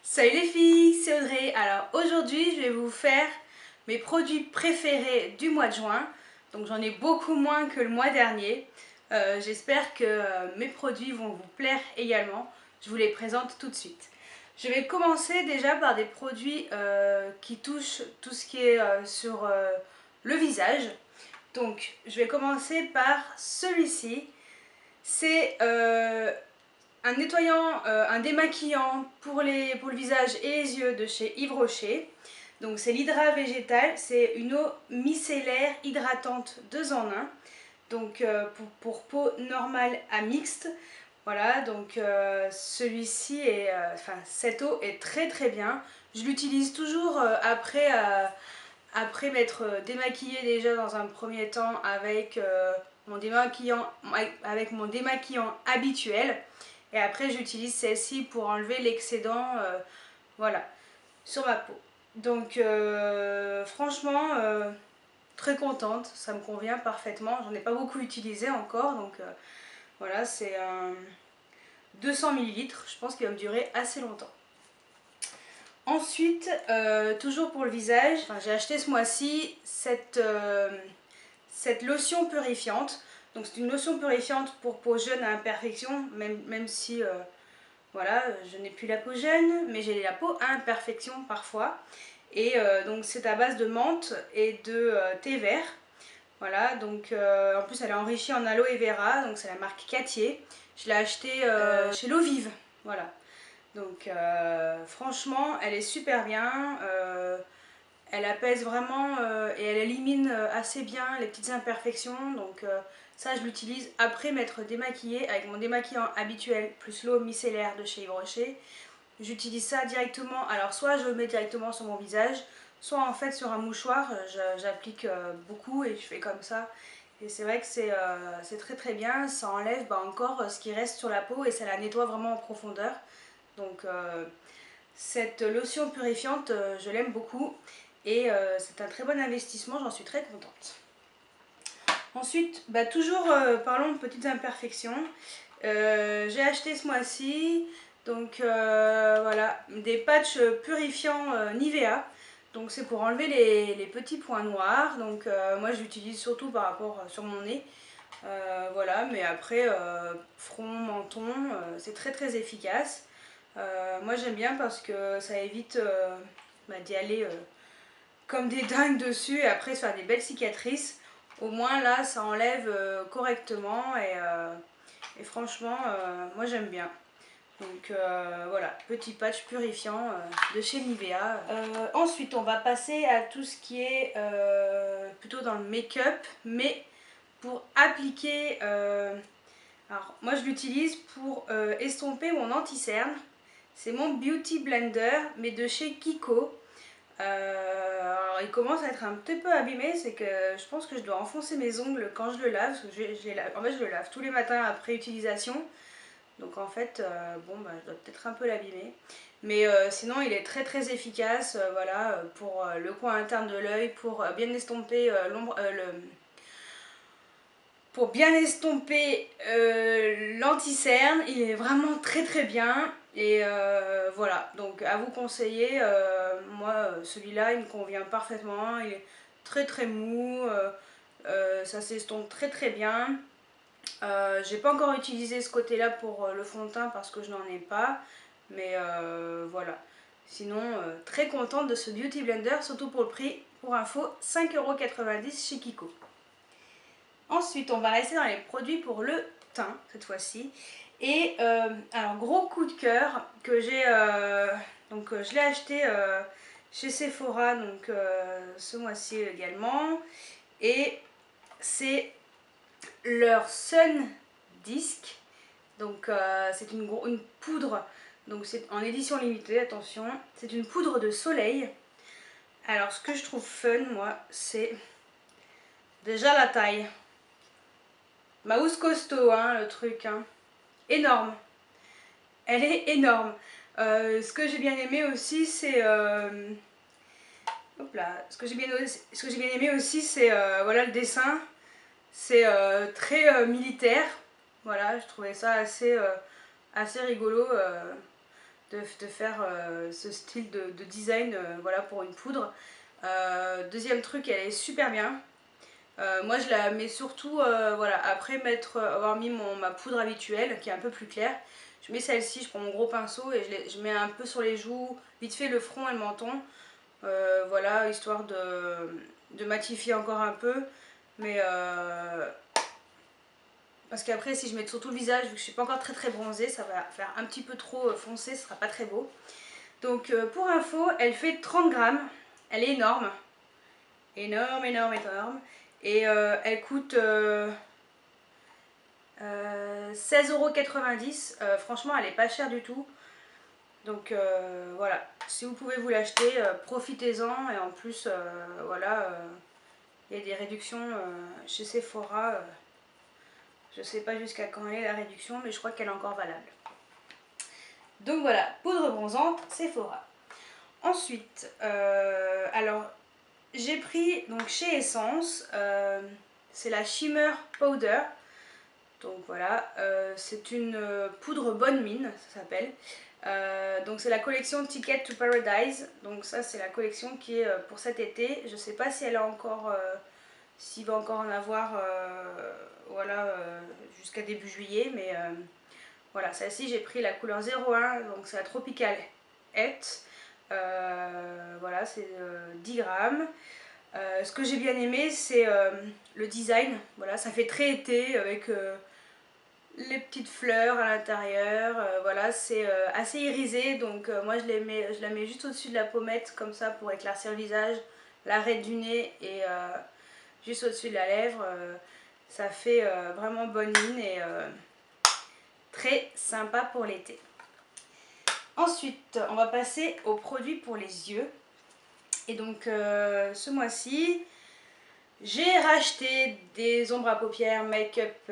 Salut les filles, c'est Audrey. Alors aujourd'hui, je vais vous faire mes produits préférés du mois de juin. Donc j'en ai beaucoup moins que le mois dernier. J'espère que mes produits vont vous plaire également. Je vous les présente tout de suite. Je vais commencer déjà par des produits qui touchent tout ce qui est sur le visage. Donc je vais commencer par celui-ci. C'est un nettoyant, un démaquillant pour le visage et les yeux de chez Yves Rocher. Donc c'est l'Hydra Végétal, c'est une eau micellaire hydratante 2 en 1. Donc pour peau normale à mixte. Voilà, donc celui-ci est, enfin cette eau est très très bien. Je l'utilise toujours après m'être démaquillée déjà dans un premier temps avec mon démaquillant habituel. Et après j'utilise celle-ci pour enlever l'excédent voilà, sur ma peau. Donc franchement, très contente, ça me convient parfaitement. J'en ai pas beaucoup utilisé encore, donc voilà, c'est un 200 millilitres. Je pense qu'il va me durer assez longtemps. Ensuite, toujours pour le visage, j'ai acheté ce mois-ci cette lotion purifiante. Donc c'est une lotion purifiante pour peau jeune à imperfection, même si voilà, je n'ai plus la peau jeune, mais j'ai la peau à imperfection parfois. Et donc c'est à base de menthe et de thé vert. Voilà, donc en plus elle est enrichie en aloe vera, donc c'est la marque Cattier. Je l'ai achetée chez L'Eau Vive, voilà. Donc franchement, elle est super bien. Elle apaise vraiment et elle élimine assez bien les petites imperfections. Donc ça, je l'utilise après m'être démaquillée avec mon démaquillant habituel plus l'eau micellaire de chez Yves Rocher. J'utilise ça directement. Alors soit je le mets directement sur mon visage, soit en fait sur un mouchoir. J'applique beaucoup et je fais comme ça. Et c'est vrai que c'est très très bien. Ça enlève encore ce qui reste sur la peau et ça la nettoie vraiment en profondeur. Donc cette lotion purifiante, je l'aime beaucoup et c'est un très bon investissement, j'en suis très contente. Ensuite, toujours parlons de petites imperfections. J'ai acheté ce mois-ci donc voilà, des patchs purifiants Nivea. Donc c'est pour enlever les petits points noirs. Donc moi je l'utilise surtout par rapport sur mon nez. Voilà, mais après front, menton, c'est très très efficace. Moi j'aime bien parce que ça évite d'y aller comme des dingues dessus et après se faire des belles cicatrices. Au moins là ça enlève correctement et franchement moi j'aime bien. Donc voilà, petit patch purifiant de chez Nivea. Ensuite on va passer à tout ce qui est plutôt dans le make-up, mais pour appliquer... alors moi je l'utilise pour estomper mon anti-cerne. C'est mon Beauty Blender, mais de chez Kiko. Alors il commence à être un petit peu abîmé, c'est que je pense que je dois enfoncer mes ongles quand je le lave. Parce que en fait je le lave tous les matins après utilisation. Donc en fait, je dois peut-être un peu l'abîmer. Mais sinon il est très très efficace, voilà, pour le coin interne de l'œil, pour bien estomper l'ombre, pour bien estomper l'anti-cerne. Il est vraiment très très bien. Et voilà, donc à vous conseiller. Moi celui-là il me convient parfaitement. Il est très très mou. Ça s'estompe très très bien. J'ai pas encore utilisé ce côté-là pour le fond de teint parce que je n'en ai pas. Mais voilà. Sinon, très contente de ce Beauty Blender, surtout pour le prix. Pour info, 5,90 € chez Kiko. Ensuite, on va rester dans les produits pour le teint, cette fois-ci. Et alors, gros coup de cœur que j'ai... je l'ai acheté chez Sephora donc, ce mois-ci également. Et c'est leur Sun Disc. Donc c'est une poudre, donc c'est en édition limitée, attention. C'est une poudre de soleil. Alors ce que je trouve fun, moi, c'est déjà la taille. Ma housse costaud, hein, le truc, hein. Énorme. Elle est énorme. Ce que j'ai bien aimé aussi, c'est... hop là. Ce que j'ai bien aimé aussi, c'est voilà, le dessin. C'est très militaire. Voilà, je trouvais ça assez rigolo de faire ce style de design voilà, pour une poudre. Deuxième truc, elle est super bien. Moi je la mets surtout voilà, après avoir mis ma poudre habituelle qui est un peu plus claire. Je mets celle-ci, je prends mon gros pinceau et je mets un peu sur les joues, vite fait le front et le menton. Voilà, histoire de matifier encore un peu. Mais parce qu'après si je mets sur tout le visage, vu que je suis pas encore très bronzée, ça va faire un petit peu trop foncé, ce sera pas très beau. Donc pour info, elle fait 30 grammes, elle est énorme. Énorme, énorme, énorme. Et elle coûte 16,90 €. Franchement, elle est pas chère du tout. Donc voilà, si vous pouvez vous l'acheter, profitez-en. Et en plus, voilà, il y a des réductions chez Sephora. Je sais pas jusqu'à quand elle est la réduction, mais je crois qu'elle est encore valable. Donc voilà, poudre bronzante Sephora. Ensuite, alors j'ai pris donc chez Essence, c'est la Shimmer Powder. Donc voilà, c'est une poudre bonne mine, ça s'appelle. Donc c'est la collection Ticket to Paradise. Donc ça c'est la collection qui est pour cet été. Je sais pas si elle a encore, s'il va encore en avoir, voilà, jusqu'à début juillet, mais voilà, celle-ci j'ai pris la couleur 01, donc c'est la Tropical Het. Voilà, c'est 10 grammes. Ce que j'ai bien aimé, c'est le design. Voilà, ça fait très été avec les petites fleurs à l'intérieur. Voilà, c'est assez irisé, donc moi je la mets juste au-dessus de la pommette, comme ça pour éclaircir le visage, l'arrêt du nez et juste au-dessus de la lèvre. Ça fait vraiment bonne mine et très sympa pour l'été. Ensuite, on va passer aux produits pour les yeux. Et donc ce mois-ci, j'ai racheté des ombres à paupières Make-up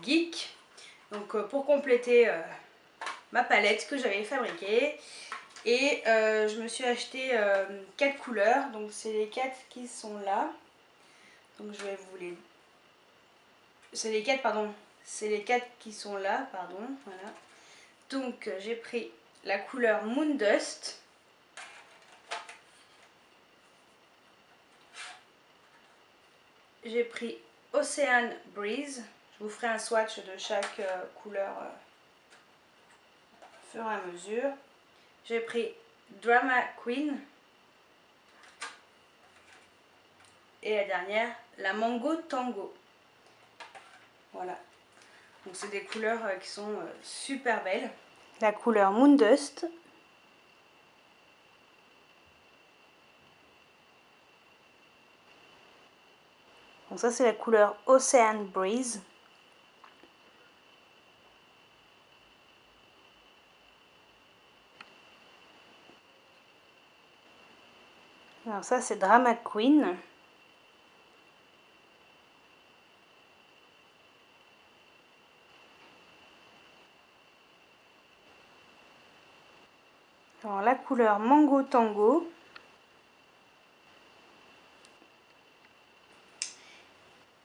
Geek. Donc pour compléter ma palette que j'avais fabriquée. Et je me suis acheté 4 couleurs. Donc c'est les 4 qui sont là. Donc je vais vous les... C'est les 4, pardon. C'est les 4 qui sont là, pardon. Voilà. Donc j'ai pris la couleur Moon Dust. J'ai pris Ocean Breeze. Je vous ferai un swatch de chaque couleur au fur et à mesure. J'ai pris Drama Queen. Et la dernière, la Mango Tango. Voilà. Donc c'est des couleurs qui sont super belles. La couleur Moon Dust. Donc ça c'est la couleur Ocean Breeze. Alors ça c'est Drama Queen. Alors la couleur Mango Tango.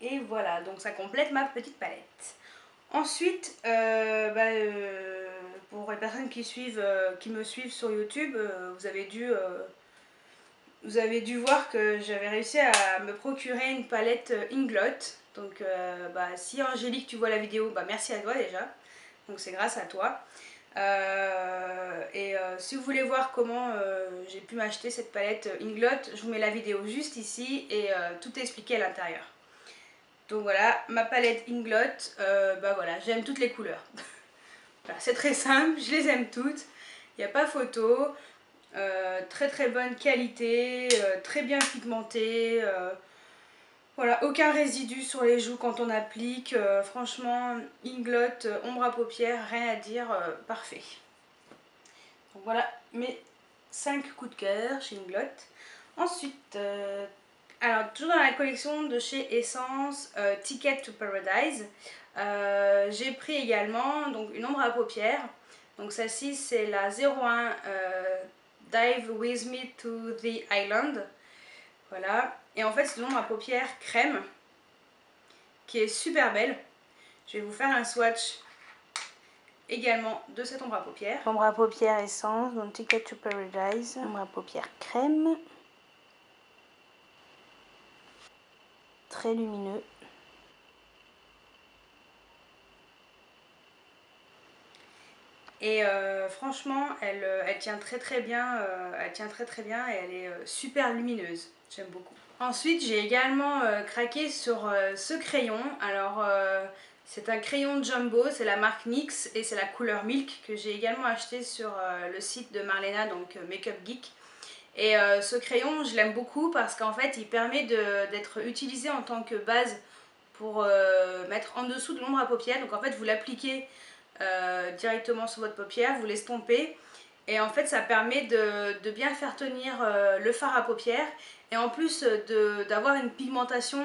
Et voilà, donc ça complète ma petite palette. Ensuite, pour les personnes qui me suivent sur YouTube, vous avez dû voir que j'avais réussi à me procurer une palette Inglot. Donc si Angélique tu vois la vidéo, merci à toi déjà. Donc c'est grâce à toi. Si vous voulez voir comment j'ai pu m'acheter cette palette Inglot, je vous mets la vidéo juste ici et tout est expliqué à l'intérieur. Donc voilà, ma palette Inglot, voilà, j'aime toutes les couleurs. Voilà, c'est très simple, je les aime toutes, il n'y a pas photo. Très bonne qualité, très bien pigmentée, voilà, aucun résidu sur les joues quand on applique, franchement Inglot, ombre à paupières, rien à dire, parfait. Donc voilà mes 5 coups de cœur chez Inglot. Ensuite, alors toujours dans la collection de chez Essence, Ticket to Paradise, j'ai pris également donc, une ombre à paupières. Donc celle-ci c'est la 01 Dive With Me to the Island. Voilà. Et en fait c'est une ombre à paupières crème qui est super belle. Je vais vous faire un swatch également de cette ombre à paupières. Ombre à paupières essence, donc Ticket to Paradise. Ombre à paupières crème. Très lumineux. Et franchement, elle tient très bien, elle tient très bien et elle est super lumineuse. J'aime beaucoup. Ensuite, j'ai également craqué sur ce crayon. Alors, c'est un crayon Jumbo, c'est la marque NYX et c'est la couleur Milk que j'ai également acheté sur le site de Marlena, donc Makeup Geek. Et ce crayon, je l'aime beaucoup parce qu'en fait, il permet d'être utilisé en tant que base pour mettre en dessous de l'ombre à paupières. Donc en fait, vous l'appliquez directement sur votre paupière, vous l'estompez et en fait ça permet de bien faire tenir le fard à paupières et en plus d'avoir une pigmentation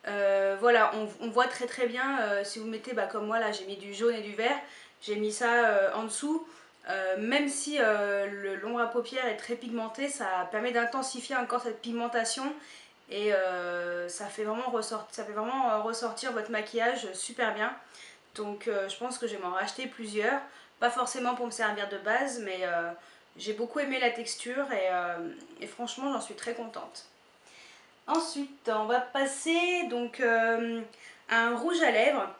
voilà, on voit très bien si vous mettez comme moi là j'ai mis du jaune et du vert, j'ai mis ça en dessous. Même si l'ombre à paupières est très pigmentée, ça permet d'intensifier encore cette pigmentation et ça fait vraiment ressortir votre maquillage super bien. Donc je pense que je vais m'en racheter plusieurs, pas forcément pour me servir de base, mais j'ai beaucoup aimé la texture et franchement j'en suis très contente. Ensuite on va passer donc à un rouge à lèvres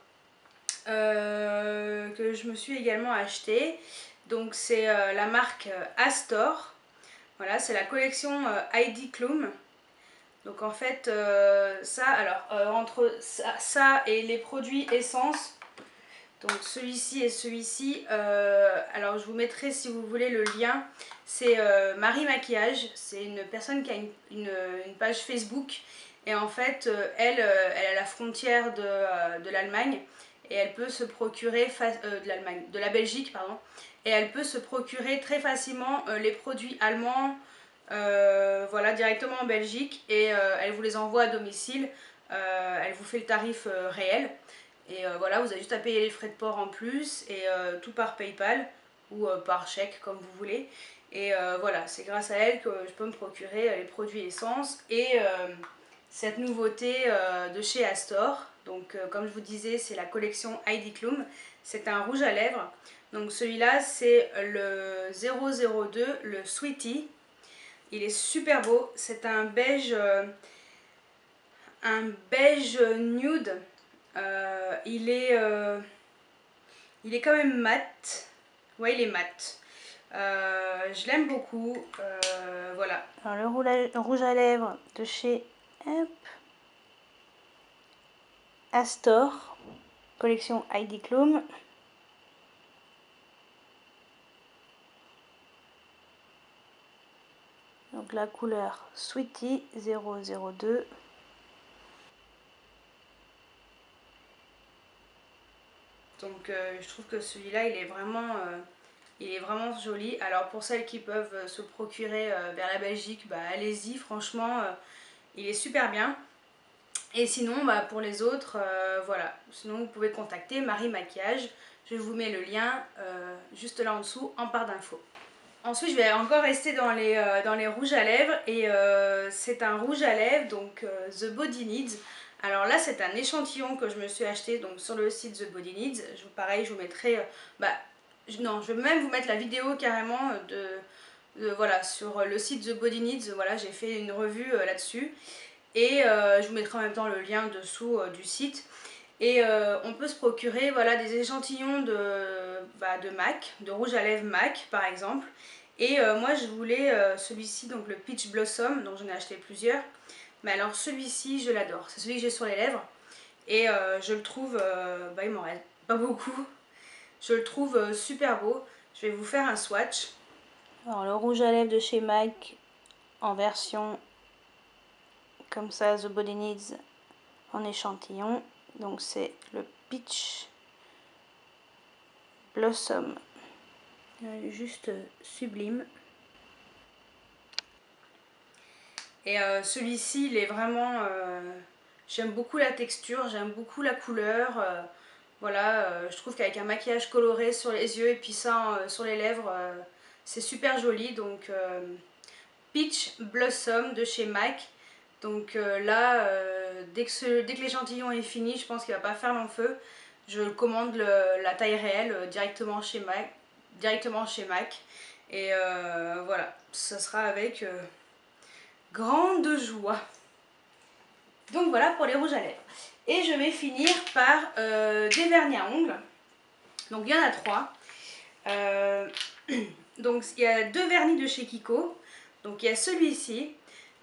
que je me suis également acheté. Donc c'est la marque Astor, voilà, c'est la collection Heidi Klum. Donc en fait ça, alors entre ça et les produits essence, donc celui-ci et celui-ci, alors je vous mettrai si vous voulez le lien, c'est Marie Maquillage, c'est une personne qui a une page Facebook et en fait elle est à la frontière de l'Allemagne et elle peut se procurer, de la Belgique pardon, et elle peut se procurer très facilement les produits allemands, voilà, directement en Belgique et elle vous les envoie à domicile, elle vous fait le tarif réel. Et voilà, vous avez juste à payer les frais de port en plus et tout par PayPal ou par chèque comme vous voulez. Et voilà, c'est grâce à elle que je peux me procurer les produits essence et cette nouveauté de chez Astor. Donc comme je vous disais, c'est la collection Heidi Klum. C'est un rouge à lèvres. Donc celui-là, c'est le 002, le Sweetie. Il est super beau. C'est un beige nude. Il est quand même mat. Ouais, il est mat. Je l'aime beaucoup. Voilà. Alors le rouge à lèvres de chez Astor, collection Heidi Klum. Donc la couleur Sweetie 002. Donc je trouve que celui-là, il est vraiment joli. Alors pour celles qui peuvent se procurer vers la Belgique, allez-y, franchement, il est super bien. Et sinon, pour les autres, voilà. Sinon, vous pouvez contacter Marie Maquillage. Je vous mets le lien juste là en dessous en barre d'infos. Ensuite, je vais encore rester dans les rouges à lèvres et c'est un rouge à lèvres, donc The Body Needs. Alors là, c'est un échantillon que je me suis acheté donc, sur le site The Body Needs. Pareil, je vous mettrai... non, je vais même vous mettre la vidéo carrément voilà, sur le site The Body Needs. Voilà, j'ai fait une revue là-dessus. Et je vous mettrai en même temps le lien dessous du site. Et on peut se procurer voilà, des échantillons de MAC, de rouge à lèvres MAC par exemple. Et moi je voulais celui-ci, donc le Peach Blossom, dont j'en ai acheté plusieurs. Mais alors celui-ci je l'adore, c'est celui que j'ai sur les lèvres. Et je le trouve, il m'en reste pas beaucoup. Je le trouve super beau. Je vais vous faire un swatch. Alors le rouge à lèvres de chez MAC en version comme ça, The Body Needs en échantillon. Donc c'est le Peach Blossom. Juste sublime. Et celui-ci, il est vraiment... j'aime beaucoup la texture, j'aime beaucoup la couleur. Voilà, je trouve qu'avec un maquillage coloré sur les yeux et puis ça sur les lèvres, c'est super joli. Donc Peach Blossom de chez MAC. Donc là, dès que l'échantillon est fini, je pense qu'il va pas faire long feu. je commande la taille réelle directement chez MAC. Et voilà, ça sera avec grande joie. Donc voilà pour les rouges à lèvres. Et je vais finir par des vernis à ongles. Donc il y en a 3. Donc il y a 2 vernis de chez Kiko. Donc il y a celui-ci.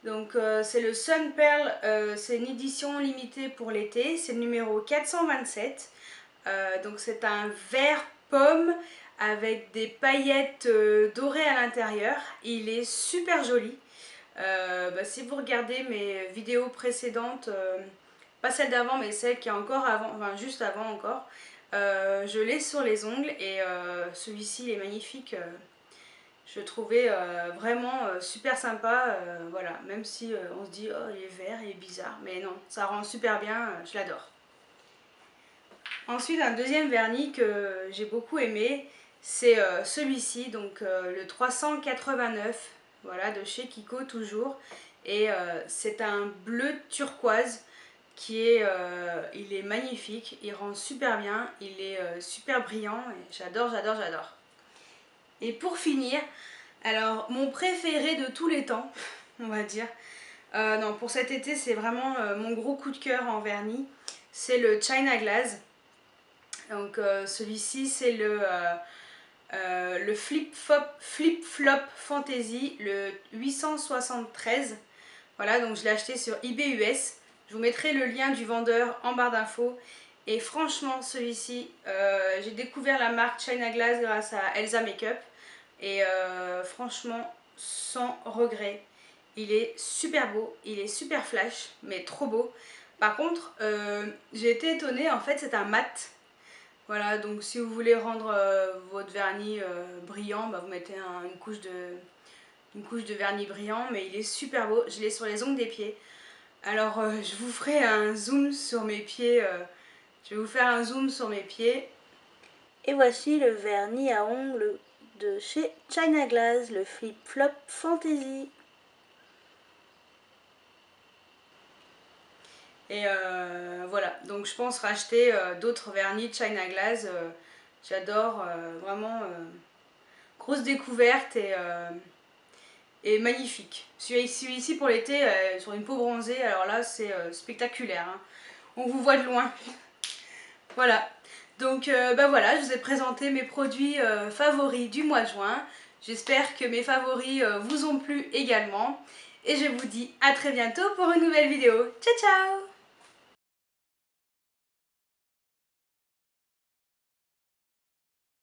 Donc c'est le Sun Pearl, c'est une édition limitée pour l'été. C'est le numéro 427. Donc c'est un vert pomme avec des paillettes dorées à l'intérieur. Il est super joli. Si vous regardez mes vidéos précédentes, pas celle d'avant mais celle qui est encore avant, enfin juste avant encore, je l'ai sur les ongles et celui-ci est magnifique. Je le trouvais vraiment super sympa, voilà, même si on se dit oh il est vert, il est bizarre, mais non, ça rend super bien, je l'adore. Ensuite un deuxième vernis que j'ai beaucoup aimé, c'est celui-ci, donc le 389, voilà, de chez Kiko toujours, et c'est un bleu turquoise qui est, il est magnifique, il rend super bien, il est super brillant, et j'adore, j'adore, j'adore. Et pour finir, alors mon préféré de tous les temps, on va dire, non pour cet été c'est vraiment mon gros coup de cœur en vernis, c'est le China Glaze. Donc celui-ci c'est le Flip Flop Fantasy, le 873. Voilà, donc je l'ai acheté sur eBay US. Je vous mettrai le lien du vendeur en barre d'infos. Et franchement, celui-ci, j'ai découvert la marque China Glaze grâce à Elsa Makeup. Et franchement, sans regret. Il est super beau, il est super flash, mais trop beau. Par contre, j'ai été étonnée, en fait, c'est un mat. Voilà, donc si vous voulez rendre votre vernis brillant, vous mettez une couche de vernis brillant, mais il est super beau. Je l'ai sur les ongles des pieds. Alors je vous ferai un zoom sur mes pieds. Je vais vous faire un zoom sur mes pieds. Et voici le vernis à ongles de chez China Glaze, le Flip Flop Fantasy. Et voilà, donc je pense racheter d'autres vernis China Glaze. J'adore, vraiment grosse découverte et magnifique. Celui-ci pour l'été, sur une peau bronzée, alors là c'est spectaculaire. Hein. On vous voit de loin. Voilà. Donc voilà, je vous ai présenté mes produits favoris du mois de juin. J'espère que mes favoris vous ont plu également. Et je vous dis à très bientôt pour une nouvelle vidéo. Ciao ciao!